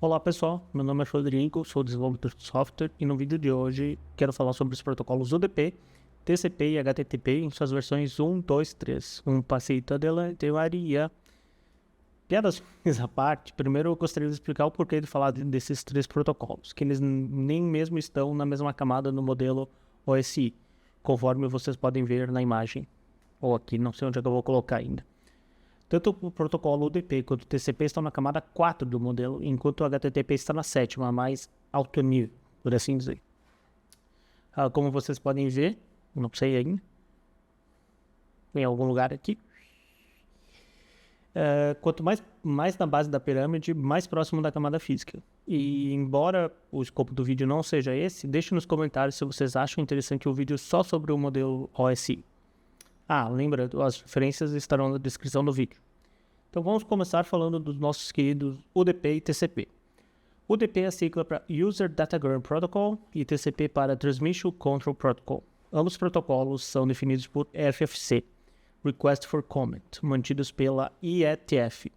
Olá pessoal, meu nome é Rodrigo, sou desenvolvedor de software e no vídeo de hoje quero falar sobre os protocolos UDP, TCP e HTTP em suas versões 1, 2, 3. Um passeio adelante, Maria. Piadas à parte, primeiro eu gostaria de explicar o porquê de falar desses três protocolos, que eles nem mesmo estão na mesma camada no modelo OSI, conforme vocês podem ver na imagem, ou aqui, não sei onde é que eu vou colocar ainda. Tanto o protocolo UDP quanto o TCP estão na camada 4 do modelo, enquanto o HTTP está na 7ª, mais alto nível, por assim dizer. Como vocês podem ver, não sei ainda, em algum lugar aqui. Quanto mais na base da pirâmide, mais próximo da camada física. E embora o escopo do vídeo não seja esse, deixe nos comentários se vocês acham interessante o vídeo só sobre o modelo OSI. Lembra, as referências estarão na descrição do vídeo. Então vamos começar falando dos nossos queridos UDP e TCP. UDP é a sigla para User Datagram Protocol e TCP para Transmission Control Protocol. Ambos protocolos são definidos por RFC, Request for Comment, mantidos pela IETF.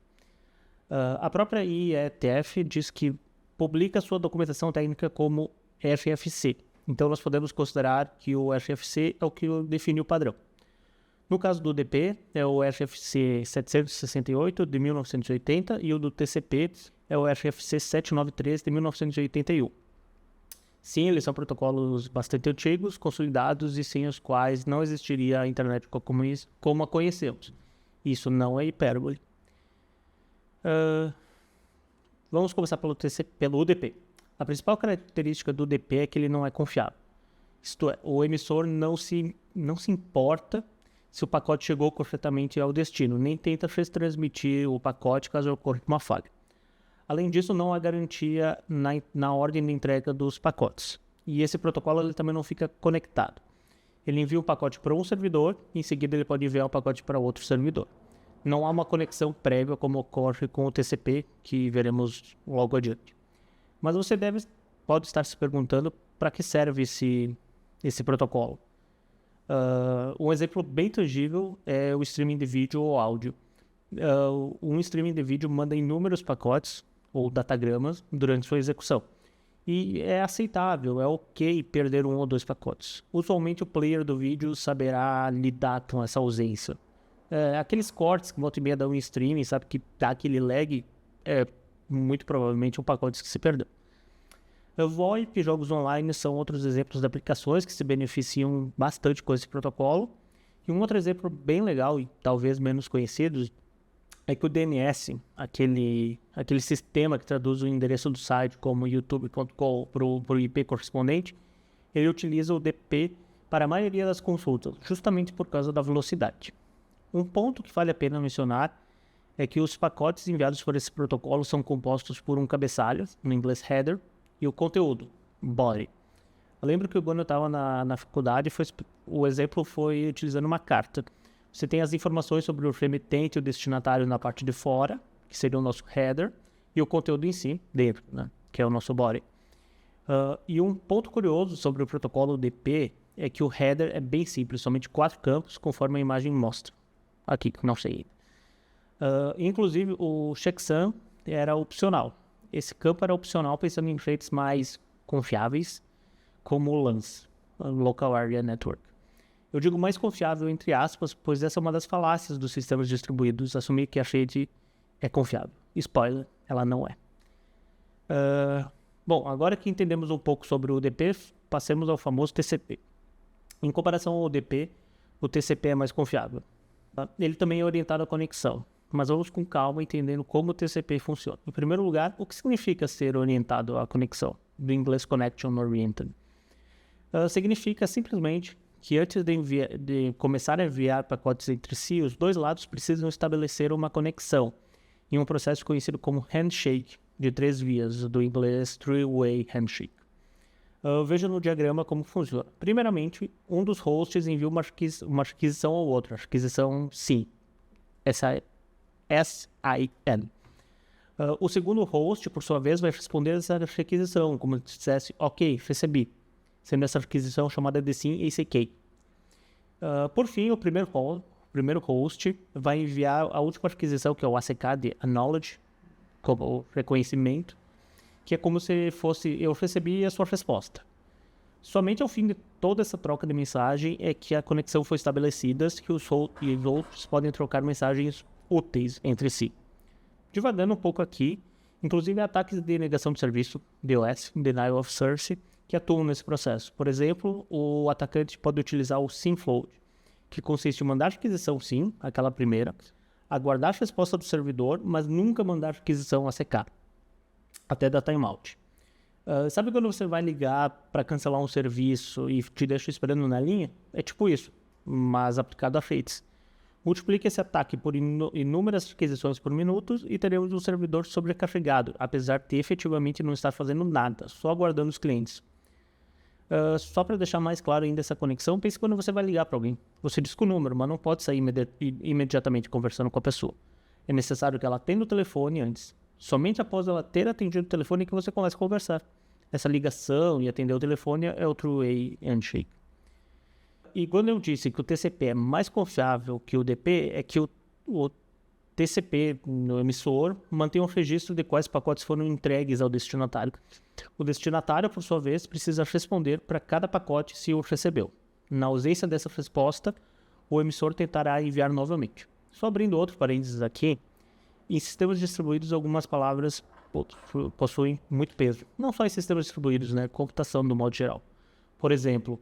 A própria IETF diz que publica sua documentação técnica como RFC, então nós podemos considerar que o RFC é o que define o padrão. No caso do UDP, é o RFC 768 de 1980 e o do TCP é o RFC 793 de 1981. Sim, eles são protocolos bastante antigos, consolidados e sem os quais não existiria a internet como a conhecemos. Isso não é hipérbole. Vamos começar pelo UDP. A principal característica do UDP é que ele não é confiável. Isto é, o emissor não se importa se o pacote chegou corretamente ao destino, nem tenta transmitir o pacote caso ocorra uma falha. Além disso, não há garantia na ordem de entrega dos pacotes. E esse protocolo ele também não fica conectado. Ele envia um pacote para um servidor e em seguida ele pode enviar um pacote para outro servidor. Não há uma conexão prévia como ocorre com o TCP, que veremos logo adiante. Mas você pode estar se perguntando para que serve esse protocolo. Um exemplo bem tangível é o streaming de vídeo ou áudio. Um streaming de vídeo manda inúmeros pacotes ou datagramas durante sua execução. E é aceitável, é ok perder um ou dois pacotes. Usualmente o player do vídeo saberá lidar com essa ausência. Aqueles cortes que volta e meia dão em streaming, sabe que dá aquele lag, é muito provavelmente um pacote que se perdeu. VoIP e jogos online são outros exemplos de aplicações que se beneficiam bastante com esse protocolo. E um outro exemplo bem legal e talvez menos conhecido é que o DNS, aquele sistema que traduz o endereço do site como youtube.com para o IP correspondente, ele utiliza o DP para a maioria das consultas, justamente por causa da velocidade. Um ponto que vale a pena mencionar é que os pacotes enviados por esse protocolo são compostos por um cabeçalho, no inglês header, e o conteúdo, body. Eu lembro que quando eu estava na faculdade, o exemplo foi utilizando uma carta. Você tem as informações sobre o remetente e o destinatário na parte de fora, que seria o nosso header, e o conteúdo em si, dentro, né, que é o nosso body. E um ponto curioso sobre o protocolo UDP é que o header é bem simples, somente 4 campos, conforme a imagem mostra. Aqui, que não sei ainda. Inclusive, o checksum era opcional. Esse campo era opcional pensando em redes mais confiáveis, como o LANs, Local Area Network. Eu digo mais confiável entre aspas, pois essa é uma das falácias dos sistemas distribuídos, assumir que a rede é confiável. Spoiler, ela não é. Bom, agora que entendemos um pouco sobre o UDP, passemos ao famoso TCP. Em comparação ao UDP, o TCP é mais confiável. Ele também é orientado à conexão. Mas vamos com calma entendendo como o TCP funciona. Em primeiro lugar, o que significa ser orientado à conexão? Do inglês Connection Oriented. Significa simplesmente que antes de começar a enviar pacotes entre si, os dois lados precisam estabelecer uma conexão em um processo conhecido como handshake, de 3 vias, do inglês three-way handshake. Veja no diagrama como funciona. Primeiramente, um dos hosts envia uma requisição ao outro, a requisição SYN. SIN. O segundo host, por sua vez, vai responder essa requisição, como se dissesse, ok, recebi, sendo essa requisição chamada de SYN ACK. Por fim, o primeiro host vai enviar a última requisição, que é o ACK de Acknowledge, como reconhecimento, que é como se fosse eu recebi a sua resposta. Somente ao fim de toda essa troca de mensagem é que a conexão foi estabelecida e os outros podem trocar mensagens úteis entre si. Divagando um pouco aqui, inclusive ataques de negação de serviço, DOS, Denial of Service, que atuam nesse processo. Por exemplo, o atacante pode utilizar o SYN-FLOAT, que consiste em mandar requisição SYN, aquela primeira, aguardar a resposta do servidor, mas nunca mandar requisição ACK, até dar timeout. Sabe quando você vai ligar para cancelar um serviço e te deixa esperando na linha? É tipo isso, mas aplicado a redes. Multiplique esse ataque por inúmeras requisições por minuto e teremos um servidor sobrecarregado, apesar de efetivamente não estar fazendo nada, só aguardando os clientes. Só para deixar mais claro ainda essa conexão, pense quando você vai ligar para alguém. Você diz o número, mas não pode sair imediatamente conversando com a pessoa. É necessário que ela atenda o telefone antes. Somente após ela ter atendido o telefone que você começa a conversar. Essa ligação e atender o telefone é o Two-Way Handshake. E quando eu disse que o TCP é mais confiável que o UDP, é que o TCP no emissor mantém um registro de quais pacotes foram entregues ao destinatário. O destinatário, por sua vez, precisa responder para cada pacote se o recebeu. Na ausência dessa resposta, o emissor tentará enviar novamente. Só abrindo outro parênteses aqui, em sistemas distribuídos, algumas palavras possuem muito peso. Não só em sistemas distribuídos, né? Computação do modo geral. Por exemplo,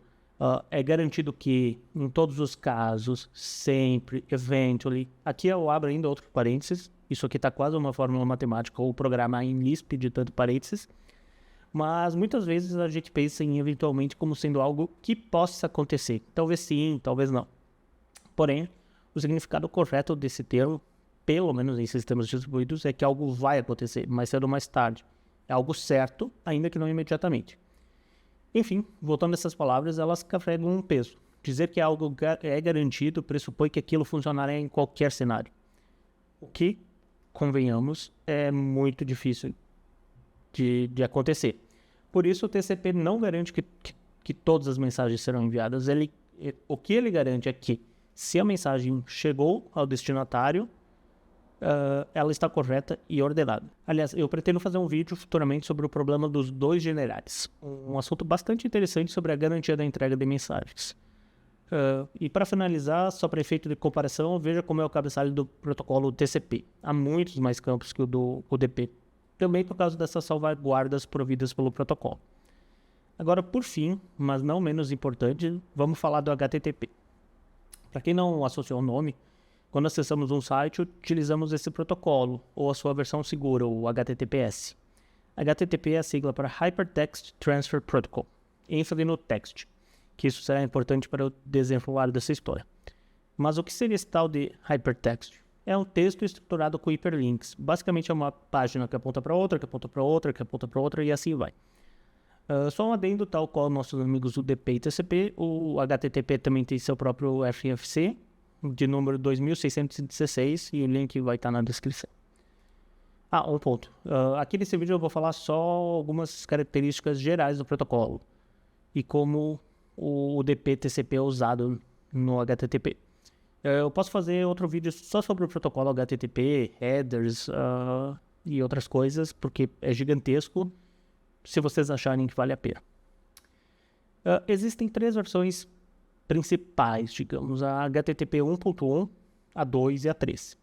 é garantido que, em todos os casos, sempre, eventually... Aqui eu abro ainda outro parênteses. Isso aqui está quase uma fórmula matemática ou programar em Lisp de tanto parênteses. Mas muitas vezes a gente pensa em eventualmente como sendo algo que possa acontecer. Talvez sim, talvez não. Porém, o significado correto desse termo, pelo menos em sistemas distribuídos, é que algo vai acontecer mais cedo ou mais tarde. É algo certo, ainda que não imediatamente. Enfim, voltando a essas palavras, elas carregam um peso. Dizer que algo é garantido pressupõe que aquilo funcionará em qualquer cenário. O que, convenhamos, é muito difícil de acontecer. Por isso, o TCP não garante que todas as mensagens serão enviadas. O que ele garante é que, se a mensagem chegou ao destinatário, ela está correta e ordenada. Aliás, eu pretendo fazer um vídeo futuramente sobre o problema dos dois generais. Um assunto bastante interessante sobre a garantia da entrega de mensagens. E para finalizar, só para efeito de comparação, veja como é o cabeçalho do protocolo TCP. Há muitos mais campos que o do UDP. Também por causa dessas salvaguardas providas pelo protocolo. Agora, por fim, mas não menos importante, vamos falar do HTTP. Para quem não associou o nome, quando acessamos um site, utilizamos esse protocolo, ou a sua versão segura, o HTTPS. HTTP é a sigla para Hypertext Transfer Protocol, ênfase no text, que isso será importante para o desenrolar dessa história. Mas o que seria esse tal de Hypertext? É um texto estruturado com hiperlinks. Basicamente é uma página que aponta para outra, que aponta para outra, que aponta para outra, e assim vai. Só um adendo, tal qual nossos amigos UDP e TCP, o HTTP também tem seu próprio RFC, de número 2616, e o link vai estar na descrição. Um ponto. Aqui nesse vídeo eu vou falar só algumas características gerais do protocolo e como o UDP-TCP é usado no HTTP. Eu posso fazer outro vídeo só sobre o protocolo HTTP, headers e outras coisas, porque é gigantesco, se vocês acharem que vale a pena. Existem três versões principais, digamos, a HTTP 1.1, a 2 e a 3.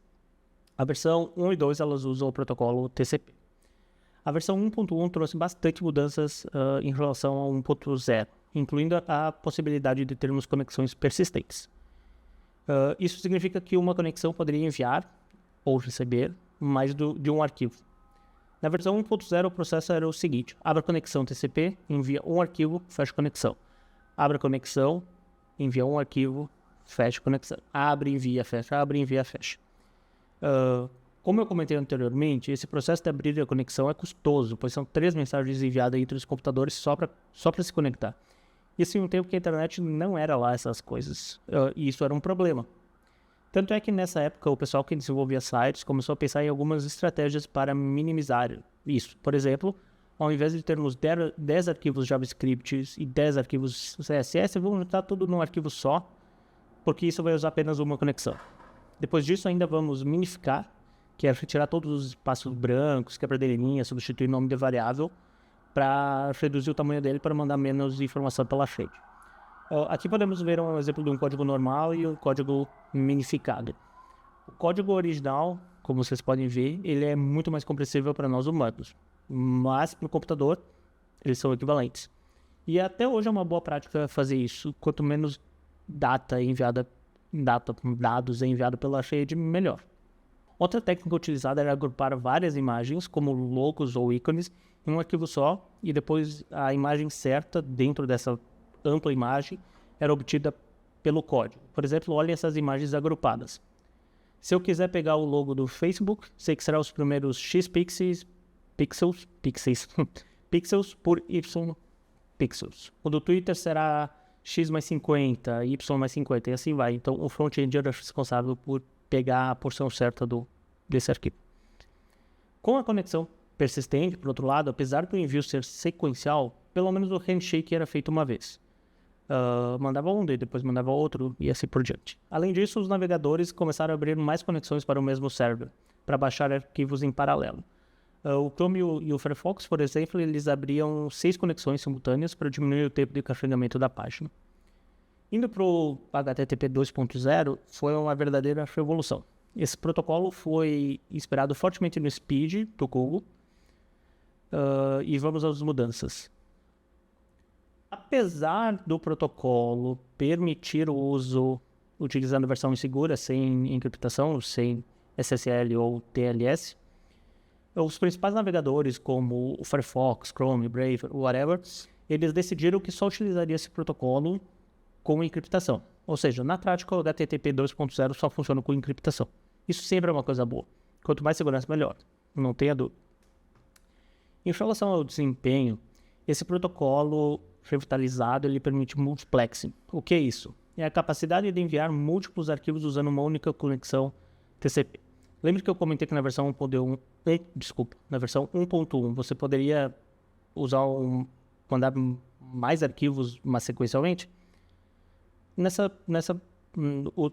A versão 1 e 2 elas usam o protocolo TCP. A versão 1.1 trouxe bastante mudanças em relação ao 1.0, incluindo a possibilidade de termos conexões persistentes. Isso significa que uma conexão poderia enviar ou receber mais de um arquivo. Na versão 1.0 o processo era o seguinte: abre a conexão TCP, envia um arquivo, fecha a conexão. Abre a conexão, envia um arquivo, fecha a conexão. Abre, envia, fecha. Abre, envia, fecha. Como eu comentei anteriormente, esse processo de abrir a conexão é custoso, pois são 3 mensagens enviadas entre os computadores só para se conectar. Isso em um tempo que a internet não era lá essas coisas, e isso era um problema. Tanto é que nessa época o pessoal que desenvolvia sites começou a pensar em algumas estratégias para minimizar isso. Por exemplo, ao invés de termos 10 arquivos JavaScript e 10 arquivos CSS, vamos juntar tudo num arquivo só, porque isso vai usar apenas uma conexão. Depois disso ainda vamos minificar, que é retirar todos os espaços brancos, quebra de linha, substituir nome de variável para reduzir o tamanho dele para mandar menos informação pela rede. Aqui podemos ver um exemplo de um código normal e um código minificado. O código original, como vocês podem ver, ele é muito mais compreensível para nós humanos, mas para o computador eles são equivalentes. E até hoje é uma boa prática fazer isso. Quanto menos dados é enviado pela rede, melhor. Outra técnica utilizada era agrupar várias imagens, como logos ou ícones, em um arquivo só, e depois a imagem certa dentro dessa ampla imagem era obtida pelo código. Por exemplo, olhem essas imagens agrupadas. Se eu quiser pegar o logo do Facebook, sei que será os primeiros X pixels por Y pixels. O do Twitter será X mais 50, Y mais 50 e assim vai. Então o front-end é responsável por pegar a porção certa desse arquivo. Com a conexão persistente, por outro lado, apesar do envio ser sequencial, pelo menos o handshake era feito uma vez. Mandava um, depois mandava outro e assim por diante. Além disso, os navegadores começaram a abrir mais conexões para o mesmo server, para baixar arquivos em paralelo. O Chrome e o Firefox, por exemplo, eles abriam 6 conexões simultâneas para diminuir o tempo de carregamento da página. Indo para o HTTP 2.0, foi uma verdadeira revolução. Esse protocolo foi inspirado fortemente no Speed, do Google, e vamos às mudanças. Apesar do protocolo permitir o uso utilizando a versão insegura, sem encriptação, sem SSL ou TLS, os principais navegadores, como o Firefox, Chrome, Brave, whatever, eles decidiram que só utilizaria esse protocolo com encriptação. Ou seja, na prática, o HTTP 2.0 só funciona com encriptação. Isso sempre é uma coisa boa. Quanto mais segurança, melhor. Não tenha dúvida. Em relação ao desempenho, esse protocolo revitalizado ele permite multiplexing. O que é isso? É a capacidade de enviar múltiplos arquivos usando uma única conexão TCP. Lembra que eu comentei que na versão 1.1 você poderia mandar mais arquivos, mas sequencialmente?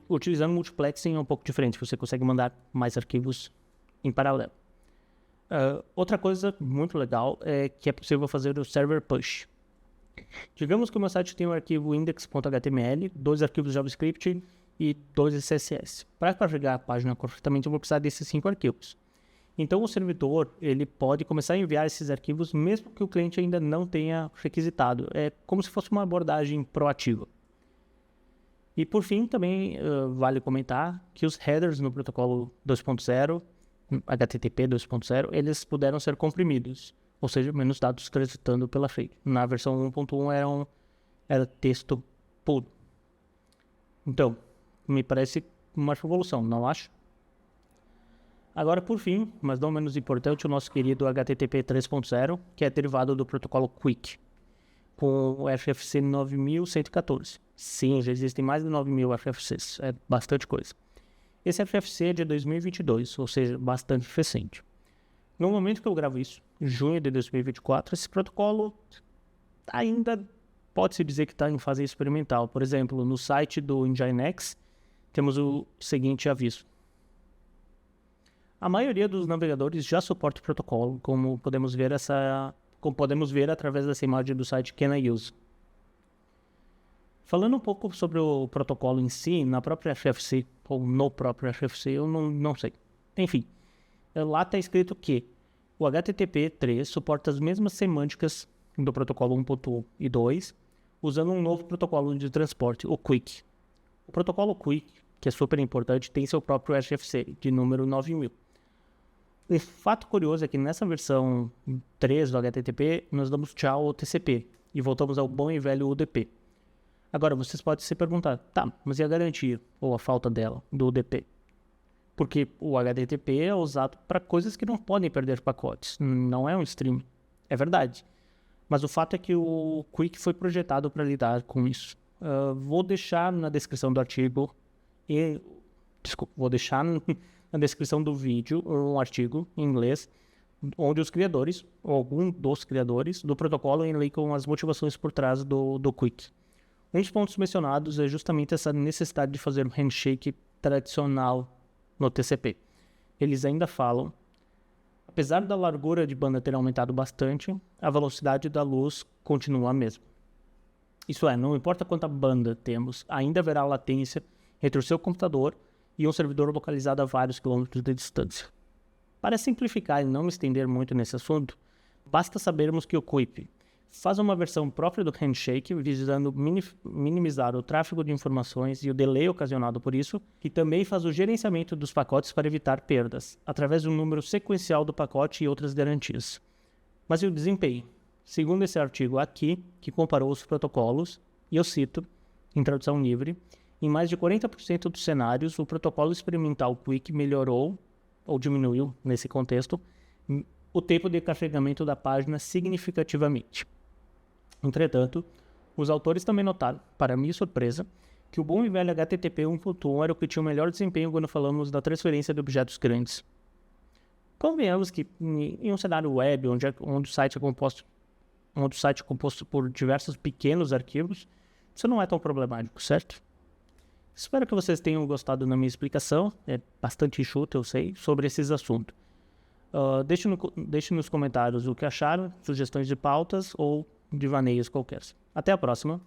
Utilizando multiplexing é um pouco diferente, você consegue mandar mais arquivos em paralelo. Outra coisa muito legal é que é possível fazer o server push. Digamos que o meu site tem um arquivo index.html, 2 arquivos JavaScript e 2 CSS. Para carregar a página corretamente, eu vou precisar desses 5 arquivos. Então, o servidor ele pode começar a enviar esses arquivos mesmo que o cliente ainda não tenha requisitado. É como se fosse uma abordagem proativa. E, por fim, também vale comentar que os headers no protocolo 2.0, HTTP 2.0, eles puderam ser comprimidos. Ou seja, menos dados transitando pela rede. Na versão 1.1 era texto puro. Então, me parece uma revolução, não acho? Agora, por fim, mas não menos importante, o nosso querido HTTP 3.0, que é derivado do protocolo QUIC, com o RFC 9114. Sim, já existem mais de 9.000 RFCs, é bastante coisa. Esse RFC é de 2022, ou seja, bastante recente. No momento que eu gravo isso, em junho de 2024, esse protocolo ainda pode-se dizer que está em fase experimental. Por exemplo, no site do Nginx, temos o seguinte aviso. A maioria dos navegadores já suporta o protocolo, como podemos ver através dessa imagem do site Can I Use. Falando um pouco sobre o protocolo em si, na própria RFC, ou no próprio RFC, eu não sei. Enfim. Lá está escrito que o HTTP 3 suporta as mesmas semânticas do protocolo 1.1 e 2, usando um novo protocolo de transporte, o QUIC. O protocolo QUIC, que é super importante, tem seu próprio RFC, de número 9000. O fato curioso é que nessa versão 3 do HTTP, nós damos tchau ao TCP e voltamos ao bom e velho UDP. Agora, vocês podem se perguntar, tá, mas e a garantia, ou a falta dela, do UDP? Porque o HTTP é usado para coisas que não podem perder pacotes. Não é um stream. É verdade. Mas o fato é que o QUIC foi projetado para lidar com isso. Vou deixar na descrição do artigo vou deixar na descrição do vídeo um artigo em inglês onde os criadores, ou algum dos criadores do protocolo elencam as motivações por trás do QUIC. Um dos pontos mencionados é justamente essa necessidade de fazer um handshake tradicional no TCP. eles ainda falam: apesar da largura de banda ter aumentado bastante, a velocidade da luz continua a mesma. Isso é, não importa quanta banda temos, ainda haverá latência entre o seu computador e um servidor localizado a vários quilômetros de distância. Para simplificar e não me estender muito nesse assunto, basta sabermos que o Quip faz uma versão própria do Handshake, visando minimizar o tráfego de informações e o delay ocasionado por isso, que também faz o gerenciamento dos pacotes para evitar perdas, através de um número sequencial do pacote e outras garantias. Mas e o desempenho? Segundo esse artigo aqui, que comparou os protocolos, e eu cito, em tradução livre, em mais de 40% dos cenários, o protocolo experimental Quick melhorou, ou diminuiu, nesse contexto, o tempo de carregamento da página significativamente. Entretanto, os autores também notaram, para minha surpresa, que o bom e velho HTTP 1.1 era o que tinha o melhor desempenho quando falamos da transferência de objetos grandes. Convenhamos que em um cenário web, onde o site é composto por diversos pequenos arquivos, isso não é tão problemático, certo? Espero que vocês tenham gostado da minha explicação, é bastante enxuta, eu sei, sobre esses assuntos. Deixe nos comentários o que acharam, sugestões de pautas ou devaneios qualquer. Até a próxima!